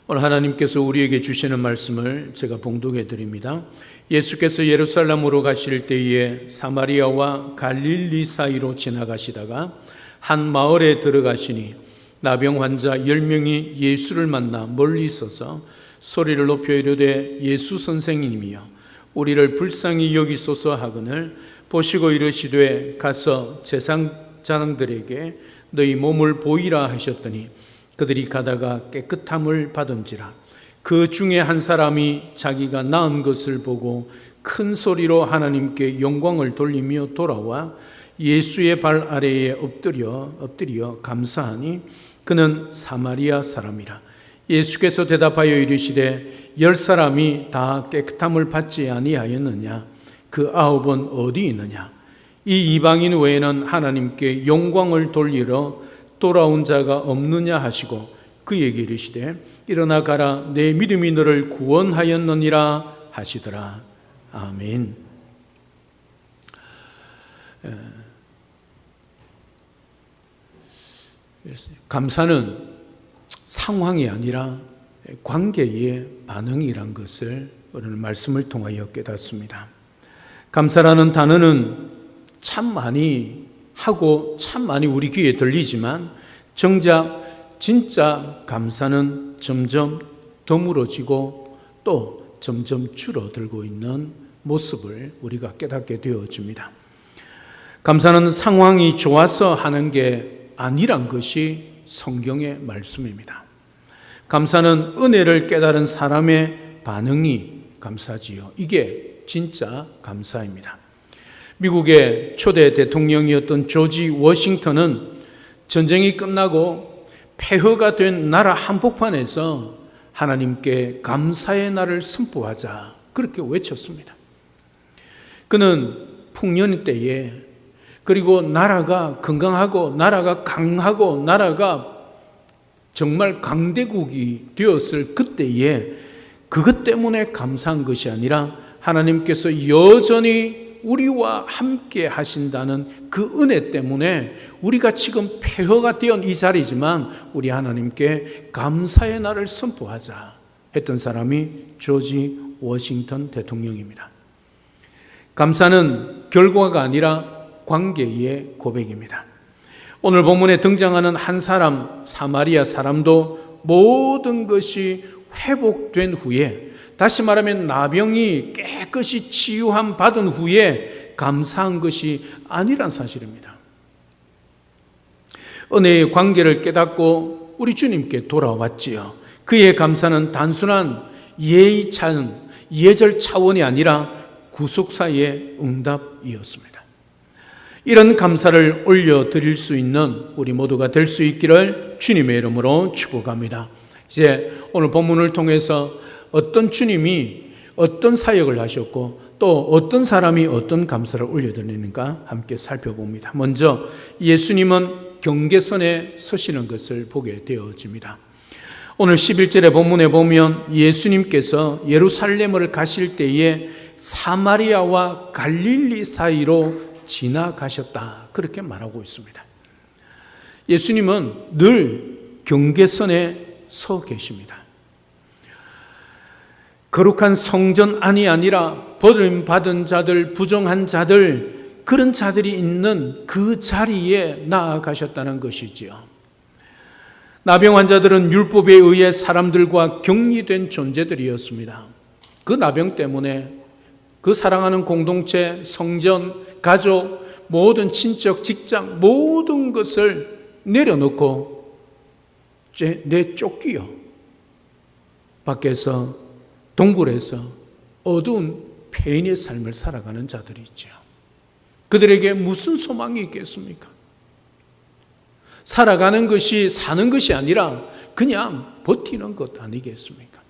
오늘 하나님께서 우리에게 주시는 말씀을 제가 봉독해 드립니다. 예수께서 예루살렘으로 가실 때에 사마리아와 갈릴리 사이로 지나가시다가 한 마을에 들어가시니 나병 환자 10명이 예수를 만나 멀리 있어서 소리를 높여 이르되 예수 선생님이여 우리를 불쌍히 여기소서 하거늘 보시고 이르시되 가서 제사장들에게 너희 몸을 보이라 하셨더니 그들이 가다가 깨끗함을 받은지라. 그 중에 한 사람이 자기가 나은 것을 보고 큰 소리로 하나님께 영광을 돌리며 돌아와 예수의 발 아래에 엎드려 감사하니 그는 사마리아 사람이라. 예수께서 대답하여 이르시되 10사람이 다 깨끗함을 받지 아니하였느냐? 그 9은 어디 있느냐? 이 이방인 외에는 하나님께 영광을 돌리러 돌아온 자가 없느냐 하시고 그에게 이르시되 일어나 가라 내 믿음이 너를 구원하였느니라 하시더라. 아멘. 감사는 상황이 아니라 관계의 반응이란 것을 오늘 말씀을 통하여 깨닫습니다. 감사라는 단어는 참 많이 하고 참 많이 우리 귀에 들리지만 정작 진짜 감사는 점점 드물어지고 또 점점 줄어들고 있는 모습을 우리가 깨닫게 되어집니다. 감사는 상황이 좋아서 하는 게 아니란 것이 성경의 말씀입니다. 감사는 은혜를 깨달은 사람의 반응이 감사지요. 이게 진짜 감사입니다. 미국의 초대 대통령이었던 조지 워싱턴은 전쟁이 끝나고 폐허가 된 나라 한복판에서 하나님께 감사의 날을 선포하자 그렇게 외쳤습니다. 그는 풍년 때에 그리고 나라가 건강하고 나라가 강하고 나라가 정말 강대국이 되었을 그때에 그것 때문에 감사한 것이 아니라 하나님께서 여전히 우리와 함께 하신다는 그 은혜 때문에 우리가 지금 폐허가 되어 이 자리지만 우리 하나님께 감사의 날을 선포하자 했던 사람이 조지 워싱턴 대통령입니다. 감사는 결과가 아니라 관계의 고백입니다. 오늘 본문에 등장하는 한 사람, 사마리아 사람도 모든 것이 회복된 후에 다시 말하면 나병이 깨끗이 치유함 받은 후에 감사한 것이 아니란 사실입니다. 은혜의 관계를 깨닫고 우리 주님께 돌아왔지요. 그의 감사는 단순한 예절 차원이 아니라 구속사의 응답이었습니다. 이런 감사를 올려드릴 수 있는 우리 모두가 될 수 있기를 주님의 이름으로 축복합니다. 이제 오늘 본문을 통해서 어떤 주님이 어떤 사역을 하셨고 또 어떤 사람이 어떤 감사를 올려드리는가 함께 살펴봅니다. 먼저 예수님은 경계선에 서시는 것을 보게 되어집니다. 오늘 11절의 본문에 보면 예수님께서 예루살렘을 가실 때에 사마리아와 갈릴리 사이로 지나가셨다 그렇게 말하고 있습니다. 예수님은 늘 경계선에 서 계십니다. 거룩한 성전 안이 아니라 버림받은 자들, 부정한 자들, 그런 자들이 있는 그 자리에 나아가셨다는 것이지요. 나병 환자들은 율법에 의해 사람들과 격리된 존재들이었습니다. 그 나병 때문에 그 사랑하는 공동체, 성전, 가족, 모든 친척, 직장, 모든 것을 내려놓고 내쫓기요. 밖에서 동굴에서 어두운 폐인의 삶을 살아가는 자들이 있죠. 그들에게 무슨 소망이 있겠습니까? 살아가는 것이 사는 것이 아니라 그냥 버티는 것 아니겠습니까?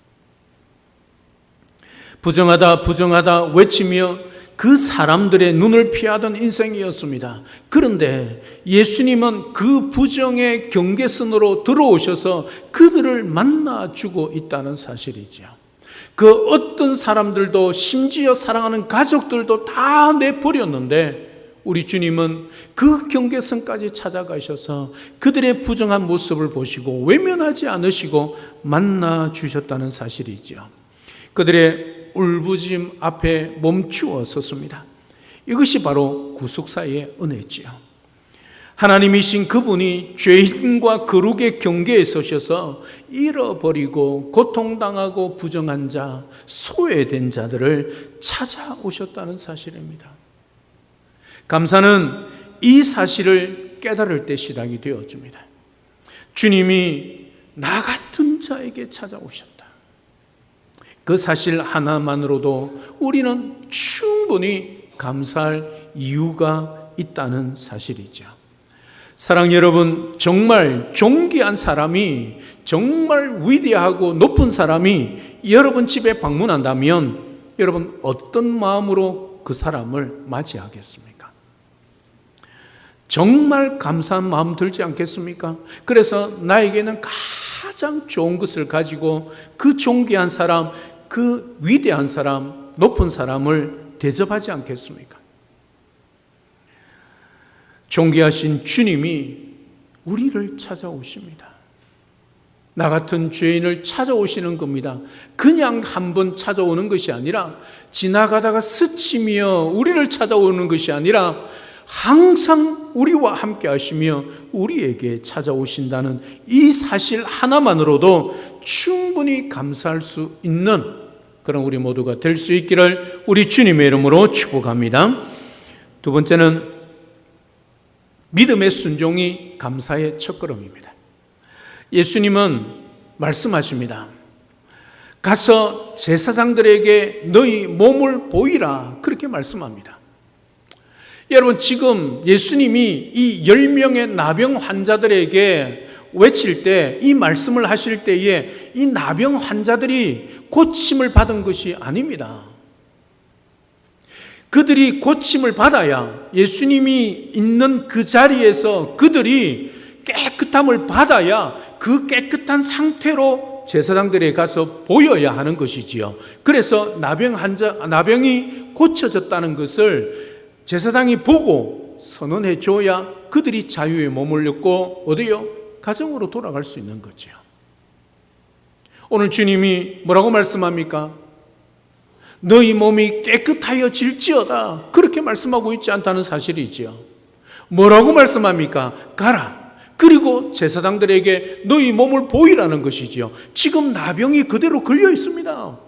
부정하다 외치며 그 사람들의 눈을 피하던 인생이었습니다. 그런데 예수님은 그 부정의 경계선으로 들어오셔서 그들을 만나주고 있다는 사실이죠. 그 어떤 사람들도 심지어 사랑하는 가족들도 다 내버렸는데 우리 주님은 그 경계선까지 찾아가셔서 그들의 부정한 모습을 보시고 외면하지 않으시고 만나 주셨다는 사실이죠. 그들의 울부짖음 앞에 멈추어 섰습니다. 이것이 바로 구속사의 은혜지요. 하나님이신 그분이 죄인과 거룩의 경계에 서셔서 잃어버리고 고통당하고 부정한 자, 소외된 자들을 찾아오셨다는 사실입니다. 감사는 이 사실을 깨달을 때 시작이 되어집니다. 주님이 나 같은 자에게 찾아오셨다. 그 사실 하나만으로도 우리는 충분히 감사할 이유가 있다는 사실이죠. 사랑 여러분, 정말 존귀한 사람이, 정말 위대하고 높은 사람이 여러분 집에 방문한다면 여러분 어떤 마음으로 그 사람을 맞이하겠습니까? 정말 감사한 마음 들지 않겠습니까? 그래서 나에게는 가장 좋은 것을 가지고 그 존귀한 사람, 그 위대한 사람, 높은 사람을 대접하지 않겠습니까? 존귀하신 주님이 우리를 찾아오십니다. 나 같은 죄인을 찾아오시는 겁니다. 그냥 한번 찾아오는 것이 아니라 지나가다가 스치며 우리를 찾아오는 것이 아니라 항상 우리와 함께 하시며 우리에게 찾아오신다는 이 사실 하나만으로도 충분히 감사할 수 있는 그런 우리 모두가 될 수 있기를 우리 주님의 이름으로 축복합니다. 두 번째는 믿음의 순종이 감사의 첫걸음입니다. 예수님은 말씀하십니다. 가서 제사장들에게 너희 몸을 보이라, 그렇게 말씀합니다. 여러분, 지금 예수님이 이 10명의 나병 환자들에게 외칠 때, 이 말씀을 하실 때에 이 나병 환자들이 고침을 받은 것이 아닙니다. 그들이 고침을 받아야, 예수님이 있는 그 자리에서 그들이 깨끗함을 받아야 그 깨끗한 상태로 제사장들에 가서 보여야 하는 것이지요. 그래서 나병이 고쳐졌다는 것을 제사장이 보고 선언해 줘야 그들이 자유에 머물렀고 어디요? 가정으로 돌아갈 수 있는 거죠. 오늘 주님이 뭐라고 말씀합니까? 너희 몸이 깨끗하여 질지어다, 그렇게 말씀하고 있지 않다는 사실이지요. 뭐라고 말씀합니까? 가라. 그리고 제사장들에게 너희 몸을 보이라는 것이지요. 지금 나병이 그대로 걸려 있습니다.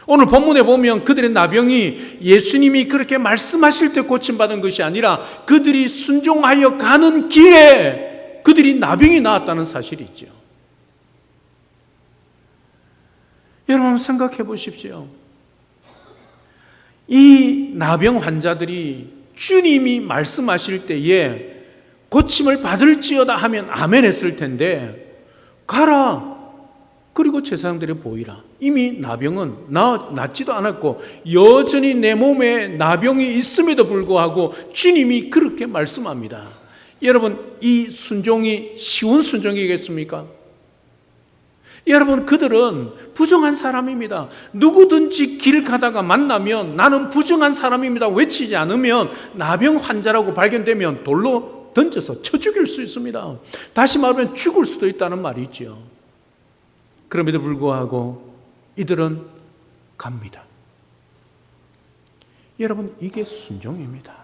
오늘 본문에 보면 그들의 나병이 예수님이 그렇게 말씀하실 때 고침받은 것이 아니라 그들이 순종하여 가는 길에 그들이 나병이 나왔다는 사실이 있죠. 여러분 한번 생각해 보십시오. 이 나병 환자들이 주님이 말씀하실 때에 고침을 받을지어다 하면 아멘 했을 텐데, 가라. 그리고 제사장들이 보이라. 이미 나병은 낫지도 않았고 여전히 내 몸에 나병이 있음에도 불구하고 주님이 그렇게 말씀합니다. 여러분, 이 순종이 쉬운 순종이겠습니까? 여러분, 그들은 부정한 사람입니다. 누구든지 길 가다가 만나면 나는 부정한 사람입니다 외치지 않으면 나병 환자라고 발견되면 돌로 던져서 쳐 죽일 수 있습니다. 다시 말하면 죽을 수도 있다는 말이죠. 그럼에도 불구하고 이들은 갑니다. 여러분, 이게 순종입니다.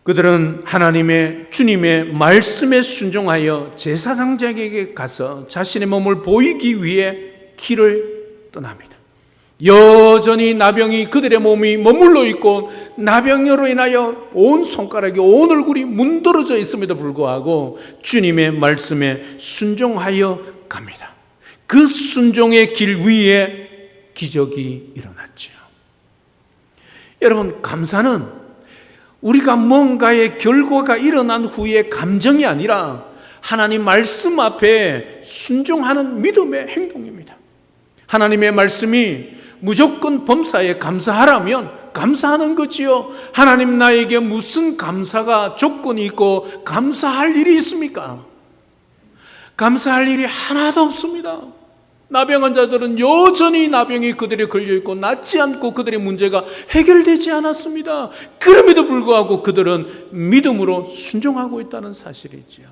그들은 하나님의, 주님의 말씀에 순종하여 제사장에게 가서 자신의 몸을 보이기 위해 길을 떠납니다. 여전히 나병이 그들의 몸이 머물러 있고 나병으로 인하여 온 손가락이, 온 얼굴이 문드러져 있음에도 불구하고 주님의 말씀에 순종하여 갑니다. 그 순종의 길 위에 기적이 일어났죠. 여러분, 감사는 우리가 뭔가의 결과가 일어난 후에 감정이 아니라 하나님 말씀 앞에 순종하는 믿음의 행동입니다. 하나님의 말씀이 무조건 범사에 감사하라면 감사하는 거지요. 하나님, 나에게 무슨 감사가 조건이 있고 감사할 일이 있습니까? 감사할 일이 하나도 없습니다. 나병 환자들은 여전히 나병이 그들에 걸려있고 낫지 않고 그들의 문제가 해결되지 않았습니다. 그럼에도 불구하고 그들은 믿음으로 순종하고 있다는 사실이지요.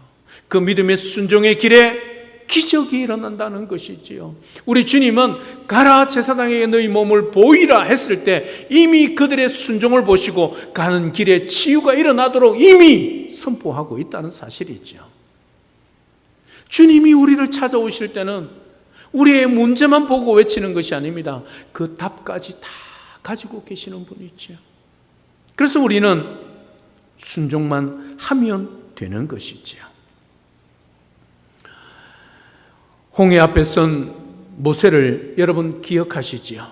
그 믿음의 순종의 길에 기적이 일어난다는 것이지요. 우리 주님은 가라 제사장에게 너희 몸을 보이라 했을 때 이미 그들의 순종을 보시고 가는 길에 치유가 일어나도록 이미 선포하고 있다는 사실이지요. 주님이 우리를 찾아오실 때는 우리의 문제만 보고 외치는 것이 아닙니다. 그 답까지 다 가지고 계시는 분이지요. 그래서 우리는 순종만 하면 되는 것이지요. 홍해 앞에 선 모세를 여러분 기억하시지요?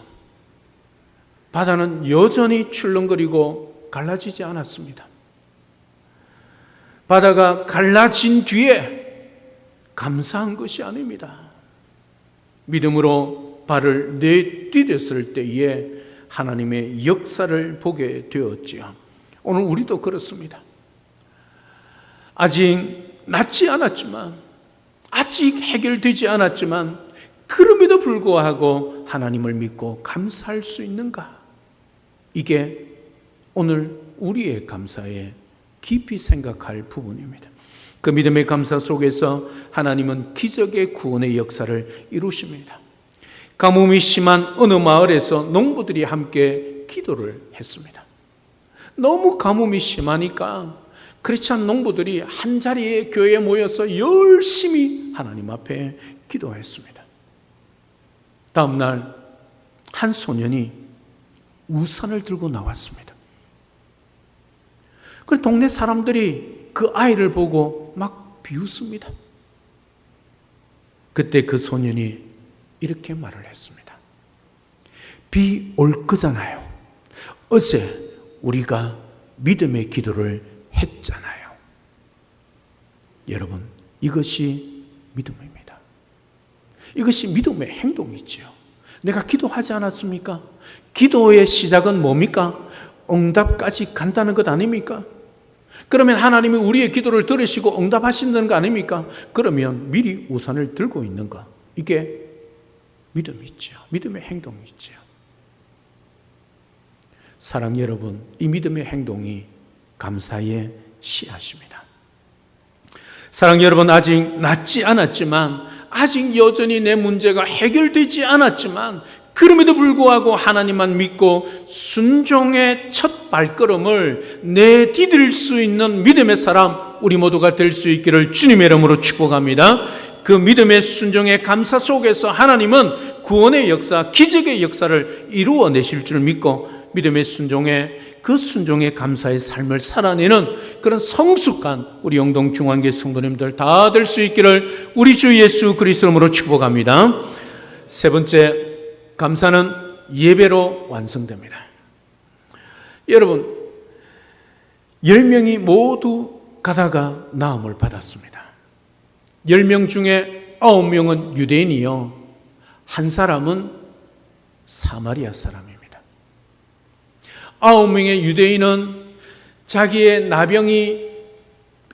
바다는 여전히 출렁거리고 갈라지지 않았습니다. 바다가 갈라진 뒤에 감사한 것이 아닙니다. 믿음으로 발을 내디뎠을 때에 하나님의 역사를 보게 되었지요. 오늘 우리도 그렇습니다. 아직 낫지 않았지만, 아직 해결되지 않았지만 그럼에도 불구하고 하나님을 믿고 감사할 수 있는가? 이게 오늘 우리의 감사에 깊이 생각할 부분입니다. 그 믿음의 감사 속에서 하나님은 기적의 구원의 역사를 이루십니다. 가뭄이 심한 어느 마을에서 농부들이 함께 기도를 했습니다. 너무 가뭄이 심하니까 크리스찬 농부들이 한자리에 교회에 모여서 열심히 하나님 앞에 기도했습니다. 다음 날 한 소년이 우산을 들고 나왔습니다. 그 동네 사람들이 그 아이를 보고 막 비웃습니다. 그때 그 소년이 이렇게 말을 했습니다. 비 올 거잖아요. 어제 우리가 믿음의 기도를 했잖아요. 여러분, 이것이 믿음입니다. 이것이 믿음의 행동이지요. 내가 기도하지 않았습니까? 기도의 시작은 뭡니까? 응답까지 간다는 것 아닙니까? 그러면 하나님이 우리의 기도를 들으시고 응답하신다는 거 아닙니까? 그러면 미리 우산을 들고 있는 거, 이게 믿음이지요. 믿음의 행동이지요. 사랑 여러분, 이 믿음의 행동이 감사의 씨앗입니다. 사랑 여러분, 아직 낫지 않았지만, 아직 여전히 내 문제가 해결되지 않았지만, 그럼에도 불구하고 하나님만 믿고 순종의 첫 발걸음을 내디딜 수 있는 믿음의 사람, 우리 모두가 될 수 있기를 주님의 이름으로 축복합니다. 그 믿음의 순종의 감사 속에서 하나님은 구원의 역사, 기적의 역사를 이루어내실 줄 믿고 믿음의 순종에, 그 순종의 감사의 삶을 살아내는 그런 성숙한 우리 영동 중앙교회 성도님들 다 될 수 있기를 우리 주 예수 그리스도 이름으로 축복합니다. 세 번째, 감사는 예배로 완성됩니다. 여러분, 10명이 모두 가다가 나음을 받았습니다. 10명 중에 9명은 유대인이요, 한 사람은 사마리아 사람입니다. 9명의 유대인은 자기의 나병이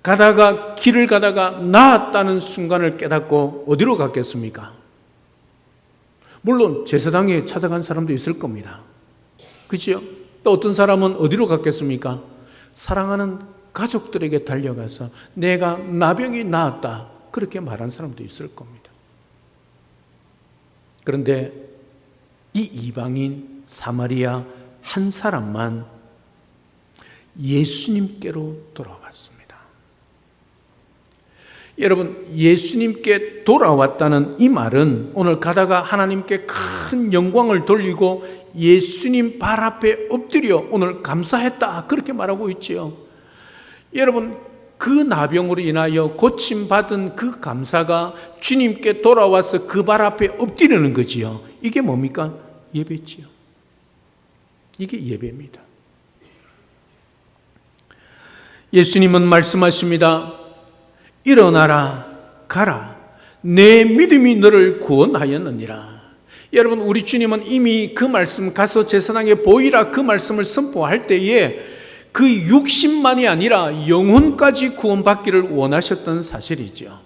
가다가 길을 가다가 나았다는 순간을 깨닫고 어디로 갔겠습니까? 물론 제사장에 찾아간 사람도 있을 겁니다. 그렇죠? 또 어떤 사람은 어디로 갔겠습니까? 사랑하는 가족들에게 달려가서 내가 나병이 나았다, 그렇게 말한 사람도 있을 겁니다. 그런데 이 이방인 사마리아 한 사람만 예수님께로 돌아왔습니다. 여러분, 예수님께 돌아왔다는 이 말은 오늘 가다가 하나님께 큰 영광을 돌리고 예수님 발 앞에 엎드려 오늘 감사했다, 그렇게 말하고 있지요. 여러분, 그 나병으로 인하여 고침받은 그 감사가 주님께 돌아와서 그 발 앞에 엎드리는 거지요. 이게 뭡니까? 예배지요. 이게 예배입니다. 예수님은 말씀하십니다. 일어나라, 가라. 내 믿음이 너를 구원하였느니라. 여러분, 우리 주님은 이미 그 말씀, 가서 제사장에 보이라, 그 말씀을 선포할 때에 그 육신만이 아니라 영혼까지 구원받기를 원하셨던 사실이죠.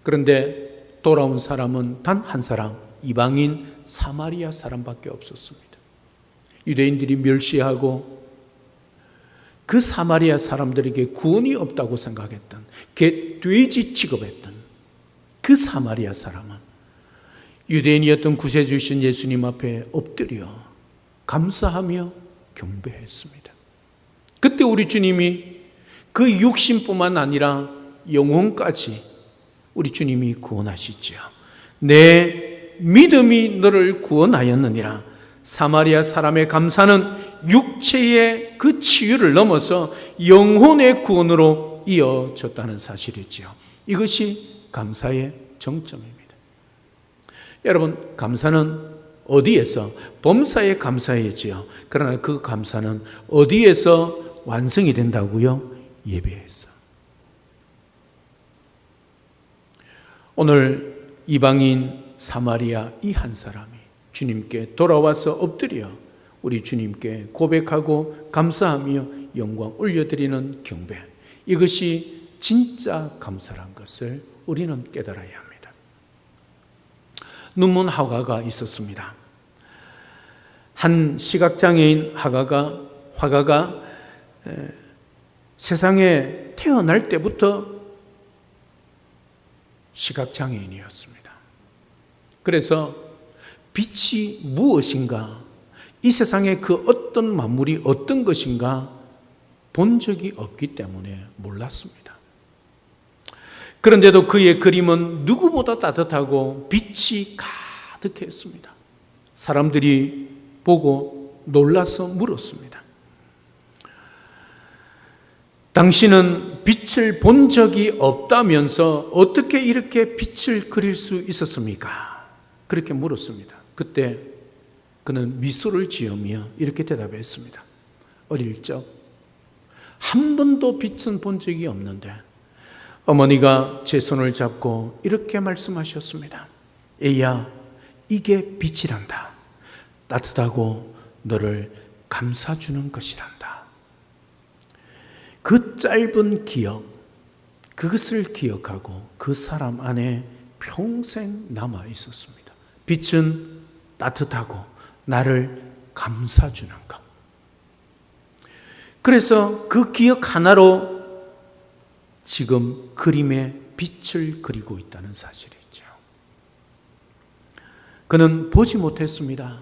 그런데 돌아온 사람은 단 한 사람, 이방인 사마리아 사람밖에 없었습니다. 유대인들이 멸시하고 그 사마리아 사람들에게 구원이 없다고 생각했던, 돼지 취급했던 그 사마리아 사람은 유대인이었던 구세주신 예수님 앞에 엎드려 감사하며 경배했습니다. 그때 우리 주님이 그 육신뿐만 아니라 영혼까지 우리 주님이 구원하시지요. 내 믿음이 너를 구원하였느니라. 사마리아 사람의 감사는 육체의 그 치유를 넘어서 영혼의 구원으로 이어졌다는 사실이지요. 이것이 감사의 정점입니다. 여러분, 감사는 어디에서? 범사에 감사했지요. 그러나 그 감사는 어디에서 완성이 된다고요? 예배에서. 오늘 이방인 사마리아 이 한 사람이 주님께 돌아와서 엎드려 우리 주님께 고백하고 감사하며 영광 올려드리는 경배, 이것이 진짜 감사란 것을 우리는 깨달아야 합니다. 눈먼 화가가 있었습니다. 한 시각장애인 화가가 세상에 태어날 때부터 시각장애인이었습니다. 그래서 빛이 무엇인가, 이 세상에 그 어떤 만물이 어떤 것인가 본 적이 없기 때문에 몰랐습니다. 그런데도 그의 그림은 누구보다 따뜻하고 빛이 가득했습니다. 사람들이 보고 놀라서 물었습니다. 당신은 빛을 본 적이 없다면서 어떻게 이렇게 빛을 그릴 수 있었습니까? 그렇게 물었습니다. 그때 그는 미소를 지으며 이렇게 대답했습니다. 어릴 적 한 번도 빛은 본 적이 없는데 어머니가 제 손을 잡고 이렇게 말씀하셨습니다. 애야, 이게 빛이란다. 따뜻하고 너를 감싸주는 것이란다. 그 짧은 기억, 그것을 기억하고 그 사람 안에 평생 남아 있었습니다. 빛은 따뜻하고 나를 감싸주는 것. 그래서 그 기억 하나로 지금 그림에 빛을 그리고 있다는 사실이죠. 그는 보지 못했습니다.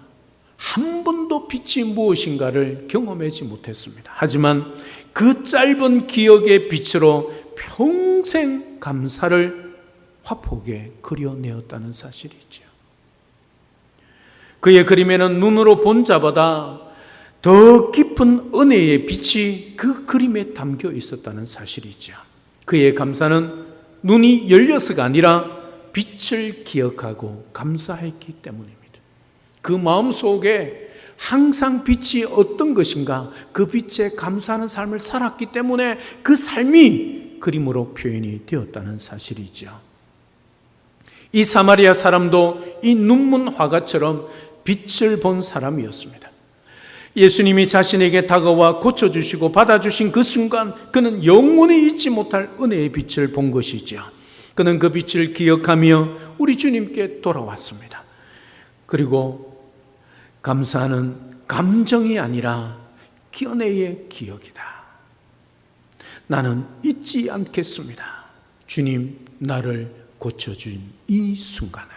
한 번도 빛이 무엇인가를 경험하지 못했습니다. 하지만 그 짧은 기억의 빛으로 평생 감사를 화폭에 그려내었다는 사실이죠. 그의 그림에는 눈으로 본 자보다 더 깊은 은혜의 빛이 그 그림에 담겨 있었다는 사실이죠. 그의 감사는 눈이 열려서가 아니라 빛을 기억하고 감사했기 때문입니다. 그 마음속에 항상 빛이 어떤 것인가, 그 빛에 감사하는 삶을 살았기 때문에 그 삶이 그림으로 표현이 되었다는 사실이죠. 이 사마리아 사람도 이 눈먼 화가처럼 빛을 본 사람이었습니다. 예수님이 자신에게 다가와 고쳐주시고 받아주신 그 순간 그는 영원히 잊지 못할 은혜의 빛을 본 것이죠. 그는 그 빛을 기억하며 우리 주님께 돌아왔습니다. 그리고 감사는 감정이 아니라 은혜의 기억이다. 나는 잊지 않겠습니다. 주님 나를 고쳐준 이 순간을.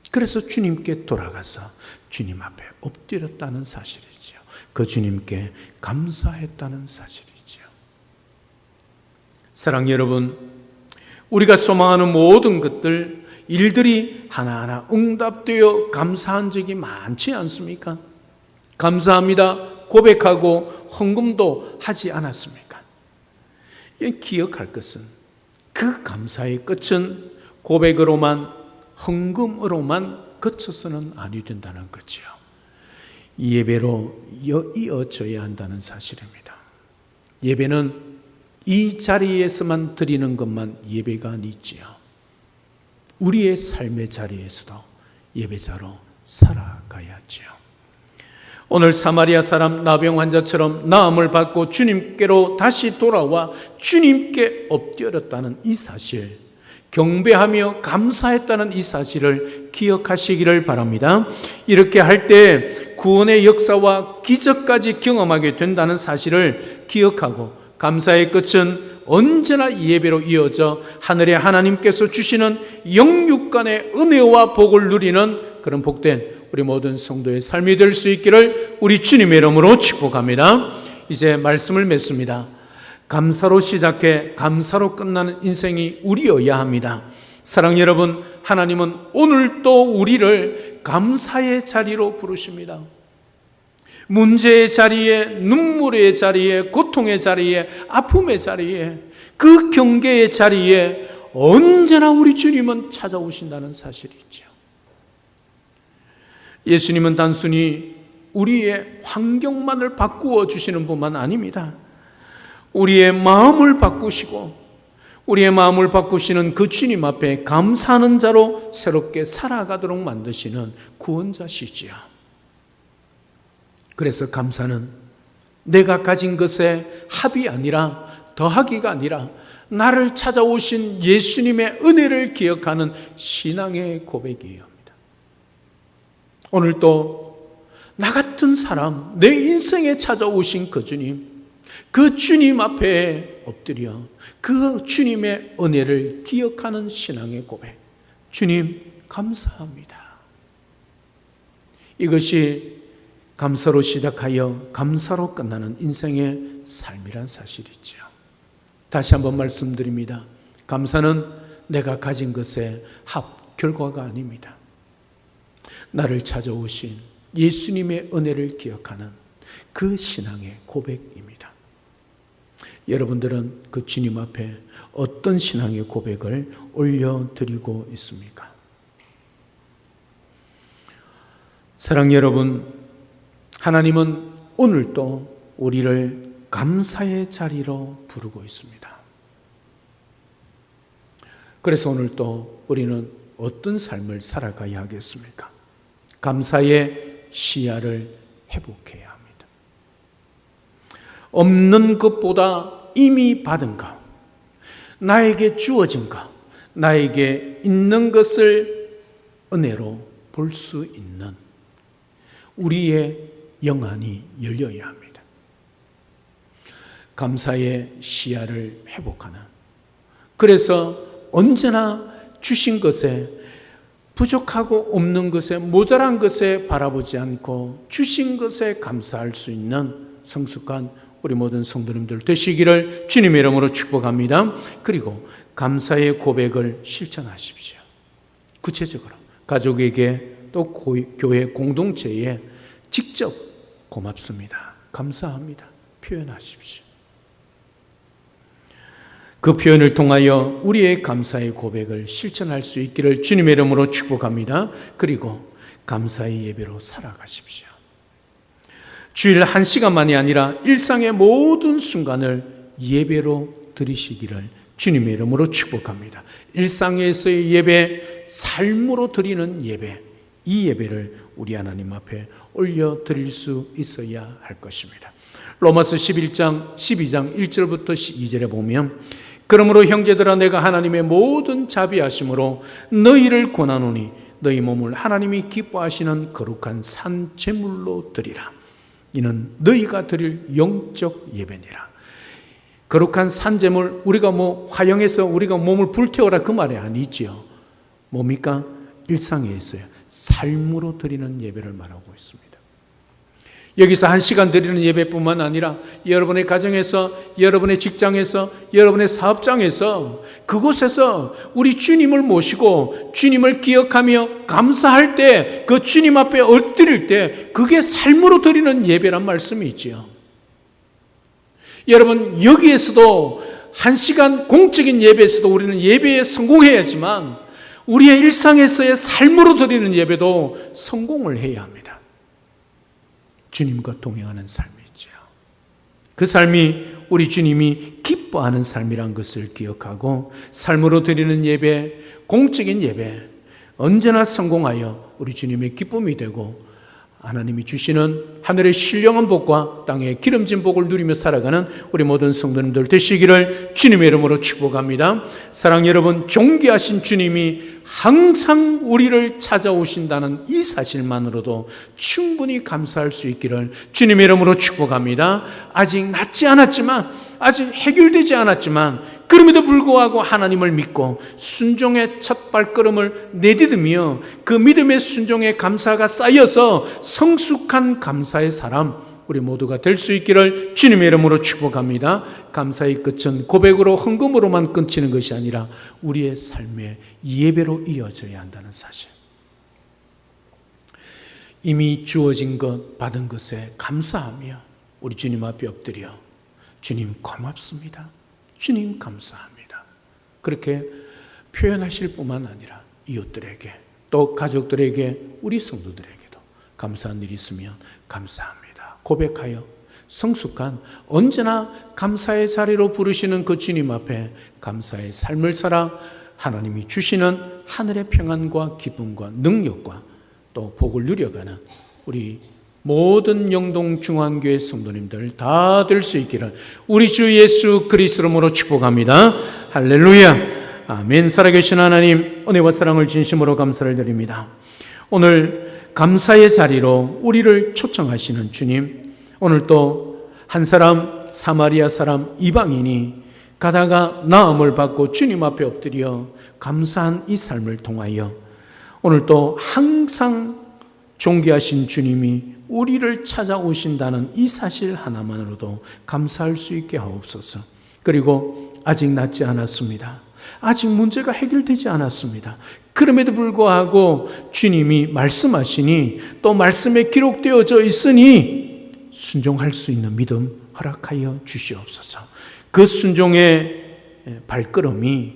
그래서 주님께 돌아가서 주님 앞에 엎드렸다는 사실이죠. 그 주님께 감사했다는 사실이죠. 사랑 여러분, 우리가 소망하는 모든 것들, 일들이 하나하나 응답되어 감사한 적이 많지 않습니까? 감사합니다 고백하고 헌금도 하지 않았습니까? 기억할 것은 그 감사의 끝은 고백으로만, 헌금으로만 그쳐서는 아니 된다는 거죠. 예배로 이어져야 한다는 사실입니다. 예배는 이 자리에서만 드리는 것만 예배가 아니지요. 우리의 삶의 자리에서도 예배자로 살아가야지요. 오늘 사마리아 사람 나병 환자처럼 나음을 받고 주님께로 다시 돌아와 주님께 엎드렸다는 이 사실, 경배하며 감사했다는 이 사실을 기억하시기를 바랍니다. 이렇게 할 때 구원의 역사와 기적까지 경험하게 된다는 사실을 기억하고 감사의 끝은 언제나 이 예배로 이어져 하늘의 하나님께서 주시는 영육간의 은혜와 복을 누리는 그런 복된 우리 모든 성도의 삶이 될 수 있기를 우리 주님의 이름으로 축복합니다. 이제 말씀을 맺습니다. 감사로 시작해 감사로 끝나는 인생이 우리여야 합니다. 사랑 여러분, 하나님은 오늘 또 우리를 감사의 자리로 부르십니다. 문제의 자리에, 눈물의 자리에, 고통의 자리에, 아픔의 자리에, 그 경계의 자리에 언제나 우리 주님은 찾아오신다는 사실이죠. 예수님은 단순히 우리의 환경만을 바꾸어 주시는 분만 아닙니다. 우리의 마음을 바꾸시고 우리의 마음을 바꾸시는 그 주님 앞에 감사하는 자로 새롭게 살아가도록 만드시는 구원자시지요. 그래서 감사는 내가 가진 것에 합이 아니라 더하기가 아니라 나를 찾아오신 예수님의 은혜를 기억하는 신앙의 고백이에요. 오늘도 나 같은 사람, 내 인생에 찾아오신 그 주님 앞에 엎드려 그 주님의 은혜를 기억하는 신앙의 고백. 주님, 감사합니다. 이것이 감사로 시작하여 감사로 끝나는 인생의 삶이란 사실이죠. 다시 한번 말씀드립니다. 감사는 내가 가진 것의 결과가 아닙니다. 나를 찾아오신 예수님의 은혜를 기억하는 그 신앙의 고백입니다. 여러분들은 그 주님 앞에 어떤 신앙의 고백을 올려드리고 있습니까? 사랑 여러분, 하나님은 오늘도 우리를 감사의 자리로 부르고 있습니다. 그래서 오늘도 우리는 어떤 삶을 살아가야 하겠습니까? 감사의 시야를 회복해야 합니다. 없는 것보다 이미 받은 것, 나에게 주어진 것, 나에게 있는 것을 은혜로 볼 수 있는 우리의 영안이 열려야 합니다. 감사의 시야를 회복하는, 그래서 언제나 주신 것에 부족하고 없는 것에, 모자란 것에 바라보지 않고 주신 것에 감사할 수 있는 성숙한 우리 모든 성도님들 되시기를 주님의 이름으로 축복합니다. 그리고 감사의 고백을 실천하십시오. 구체적으로 가족에게 또 교회 공동체에 직접 고맙습니다, 감사합니다 표현하십시오. 그 표현을 통하여 우리의 감사의 고백을 실천할 수 있기를 주님의 이름으로 축복합니다. 그리고 감사의 예배로 살아가십시오. 주일 1시간만이 아니라 일상의 모든 순간을 예배로 드리시기를 주님의 이름으로 축복합니다. 일상에서의 예배, 삶으로 드리는 예배, 이 예배를 우리 하나님 앞에 올려드릴 수 있어야 할 것입니다. 로마서 11장 12장 1절부터 2절에 보면, 그러므로 형제들아, 내가 하나님의 모든 자비하심으로 너희를 권하노니 너희 몸을 하나님이 기뻐하시는 거룩한 산 제물로 드리라. 이는 너희가 드릴 영적 예배니라. 거룩한 산 제물, 우리가 화영에서 우리가 몸을 불태워라 그 말이 아니지요. 뭡니까? 일상에서요, 삶으로 드리는 예배를 말하고 있습니다. 여기서 1시간 드리는 예배뿐만 아니라 여러분의 가정에서, 여러분의 직장에서, 여러분의 사업장에서, 그곳에서 우리 주님을 모시고 주님을 기억하며 감사할 때, 그 주님 앞에 엎드릴 때, 그게 삶으로 드리는 예배란 말씀이지요. 여러분, 여기에서도 1시간 공적인 예배에서도 우리는 예배에 성공해야지만 우리의 일상에서의 삶으로 드리는 예배도 성공을 해야 합니다. 주님과 동행하는 삶이죠. 그 삶이 우리 주님이 기뻐하는 삶이란 것을 기억하고 삶으로 드리는 예배, 공적인 예배, 언제나 성공하여 우리 주님의 기쁨이 되고 하나님이 주시는 하늘의 신령한 복과 땅의 기름진 복을 누리며 살아가는 우리 모든 성도님들 되시기를 주님의 이름으로 축복합니다. 사랑 여러분, 존귀하신 주님이 항상 우리를 찾아오신다는 이 사실만으로도 충분히 감사할 수 있기를 주님의 이름으로 축복합니다. 아직 낫지 않았지만, 아직 해결되지 않았지만, 그럼에도 불구하고 하나님을 믿고 순종의 첫 발걸음을 내디디며 그 믿음의 순종의 감사가 쌓여서 성숙한 감사의 사람, 우리 모두가 될 수 있기를 주님의 이름으로 축복합니다. 감사의 끝은 고백으로 헌금으로만 끊기는 것이 아니라 우리의 삶의 예배로 이어져야 한다는 사실. 이미 주어진 것, 받은 것에 감사하며 우리 주님 앞에 엎드려 주님 고맙습니다, 주님 감사합니다, 그렇게 표현하실 뿐만 아니라 이웃들에게, 또 가족들에게, 우리 성도들에게도 감사한 일이 있으면 감사합니다 고백하여 성숙한, 언제나 감사의 자리로 부르시는 그 주님 앞에 감사의 삶을 살아 하나님이 주시는 하늘의 평안과 기쁨과 능력과 또 복을 누려가는 우리 모든 영동중앙교회 성도님들 다 될 수 있기를 우리 주 예수 그리스도 이름으로 축복합니다. 할렐루야, 아멘. 살아계신 하나님, 은혜와 사랑을 진심으로 감사를 드립니다. 오늘 감사의 자리로 우리를 초청하시는 주님, 오늘 또 한 사람, 사마리아 사람 이방인이 가다가 나음을 받고 주님 앞에 엎드려 감사한 이 삶을 통하여 오늘 또 항상 존귀하신 주님이 우리를 찾아오신다는 이 사실 하나만으로도 감사할 수 있게 하옵소서. 그리고 아직 낫지 않았습니다. 아직 문제가 해결되지 않았습니다. 그럼에도 불구하고 주님이 말씀하시니 또 말씀에 기록되어져 있으니 순종할 수 있는 믿음 허락하여 주시옵소서. 그 순종의 발걸음이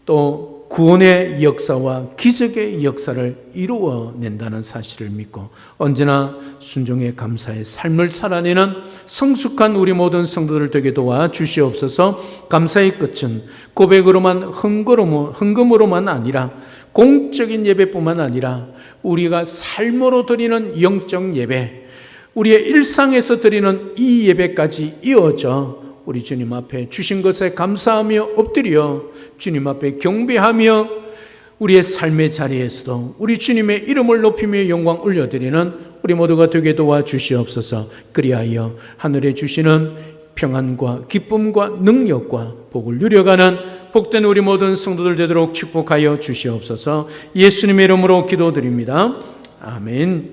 또 구원의 역사와 기적의 역사를 이루어낸다는 사실을 믿고 언제나 순종의 감사의 삶을 살아내는 성숙한 우리 모든 성도들 되게 도와 주시옵소서. 감사의 끝은 고백으로만 헌금으로만 아니라 공적인 예배뿐만 아니라 우리가 삶으로 드리는 영적 예배, 우리의 일상에서 드리는 이 예배까지 이어져 우리 주님 앞에 주신 것에 감사하며 엎드려 주님 앞에 경배하며 우리의 삶의 자리에서도 우리 주님의 이름을 높이며 영광 올려드리는 우리 모두가 되게 도와주시옵소서. 그리하여 하늘에 주시는 평안과 기쁨과 능력과 복을 누려가는 복된 우리 모든 성도들 되도록 축복하여 주시옵소서. 예수님의 이름으로 기도드립니다. 아멘.